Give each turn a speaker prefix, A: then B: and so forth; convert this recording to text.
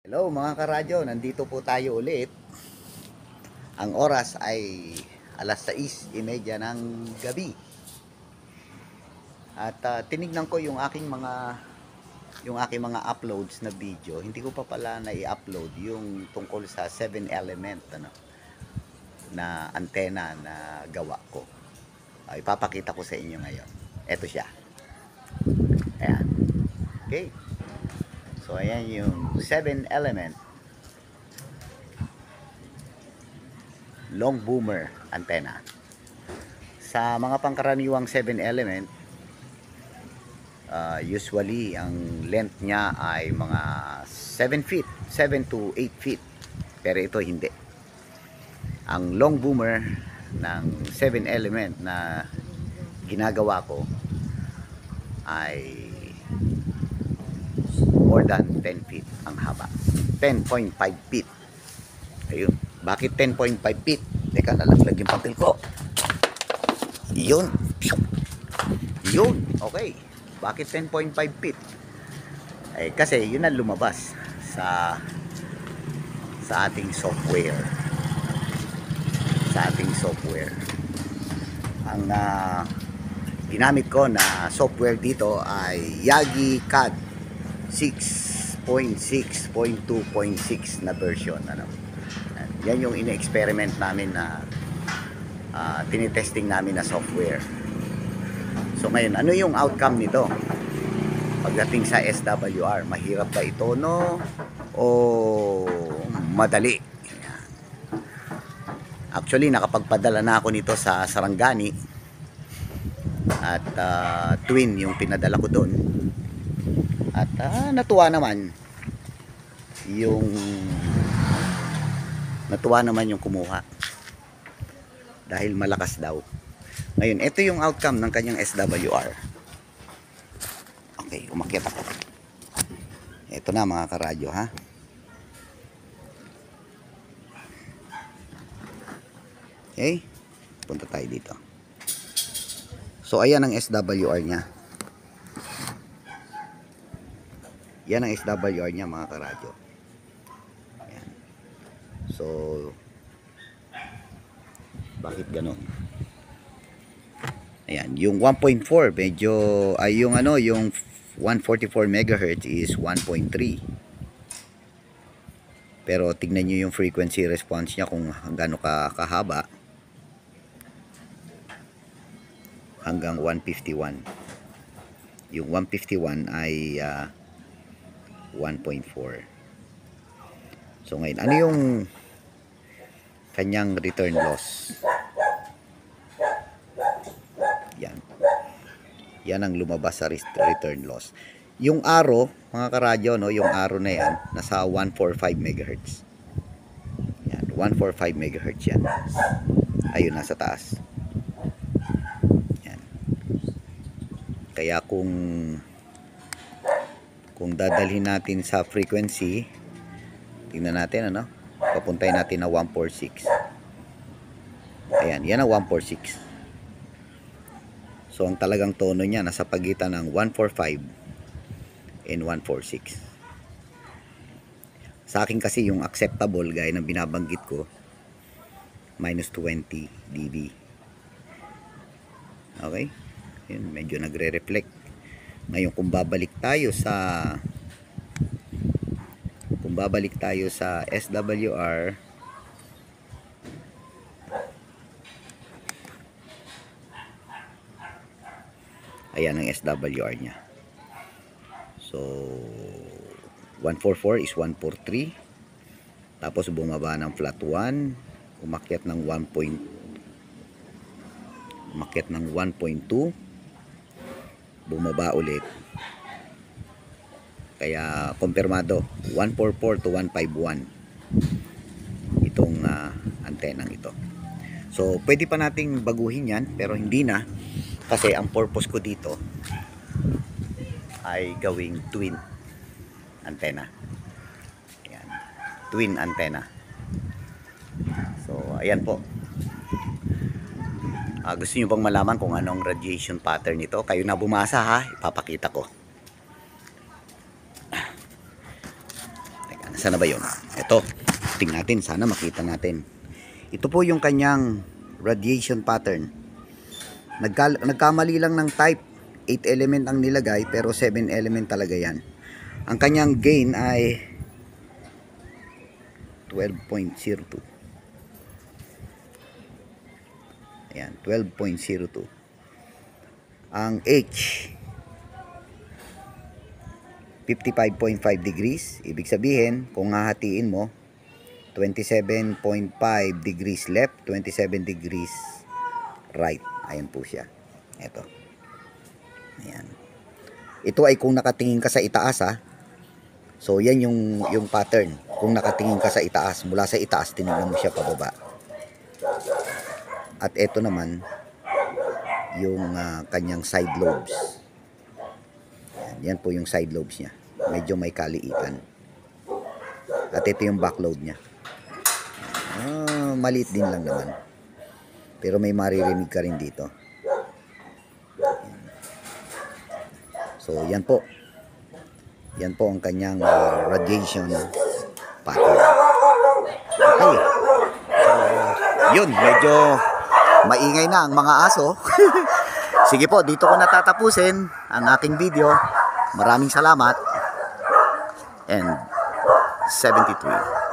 A: Hello mga karadyo, nandito po tayo ulit. Ang oras ay alas 6:30 ng gabi. At tinignan ko yung aking mga uploads na video. Hindi ko pa pala na-i-upload yung tungkol sa 7-element na antena na gawa ko. Ipapakita ko sa inyo ngayon. Ito siya. Ayan. Okay. So ayan yung 7-element long boomer antenna. Sa mga pangkaraniwang 7-element, usually ang length niya ay mga 7 feet, 7 to 8 feet. Pero ito hindi. Ang long boomer ng 7-element na ginagawa ko ay more than 10 feet ang haba. 10.5 feet. Ayun. Bakit 10.5 feet? Teka, nalaglag yung papel ko. Yun. Yun. Okay. Bakit 10.5 feet? Eh, kasi yun ang lumabas sa ating software. Sa ating software. Ang ginamit ko na software dito ay Yagi CAD 6.6.2.6 na version. Yan yung ine-experiment namin na tinitesting namin na software. So ngayon, ano yung outcome nito? Pagdating sa SWR, mahirap ba ito o madali? Actually, nakapagpadala na ako nito sa Sarangani at Twin yung pinadala ko doon. At natuwa naman yung kumuha dahil malakas daw. Ngayon, ito yung outcome ng kanyang SWR. Okay, umakyat ako. Ito na mga karadyo, ha. Okay, punta tayo dito. So ayan ang SWR niya. Yan ang SWR niya mga karadyo. Ayan. So bakit ganun? Ayan, yung 1.4 medyo ay yung yung 144 MHz is 1.3. Pero tignan niyo yung frequency response niya kung gaano kahaba. Hanggang 151. Yung 151 ay 1.4. So ngayon, ano yung kanyang return loss? Yan ang lumabas sa return loss. Yung arrow, mga karadyo, yung arrow na yan, nasa 145 MHz. Yan, 145 MHz yan. Ayun, nasa taas. Yan. Kaya kung dadalhin natin sa frequency, tingnan natin, papuntay natin na 146. Ayan, yan ang 146. So ang talagang tono niya nasa pagitan ng 145 and 146. Sa akin kasi yung acceptable, gaya ng binabanggit ko, minus 20 dB. Okay? Yun, medyo nagre-reflect. Ngayon kung babalik tayo sa SWR, ayan ang SWR niya. So 144 is 143. Tapos bumaba ng flat 1, umakyat ng 1.2, bumaba ulit. Kaya kumpirmado 144 to 151 itong antenang ito. So pwede pa nating baguhin yan, pero hindi na, kasi ang purpose ko dito ay gawing twin antenna. Ayan. Twin antenna. So ayan po. Gusto nyo bang malaman kung anong radiation pattern nito? Kayo na bumasa, ha, ipapakita ko. Teka na. Sana ba yun? Ito, tingnan natin, sana makita natin. Ito po yung kanyang radiation pattern. Nagkamali lang ng type. 8 element ang nilagay pero 7 element talaga yan. Ang kanyang gain ay 12.02. Ayan, 12.02. Ang H 55.5 degrees. Ibig sabihin, kung hahatiin mo, 27.5 degrees left, 27 degrees right. Ayan po siya. Ito. Ayan. Ito ay kung nakatingin ka sa itaas ha. So yan yung pattern. Kung nakatingin ka sa itaas, mula sa itaas tinignan mo siya pababa. At ito naman yung kanyang side lobes. Yan po yung side lobes niya. Medyo may kaliitan. At ito yung backload niya. Maliit din lang naman. Pero may maririnig ka rin dito. So yan po. Yan po ang kanyang radiation pattern. Okay. So yun, medyo maingay na ang mga aso. Sige po, dito ko natatapusin ang aking video. Maraming salamat. And 73.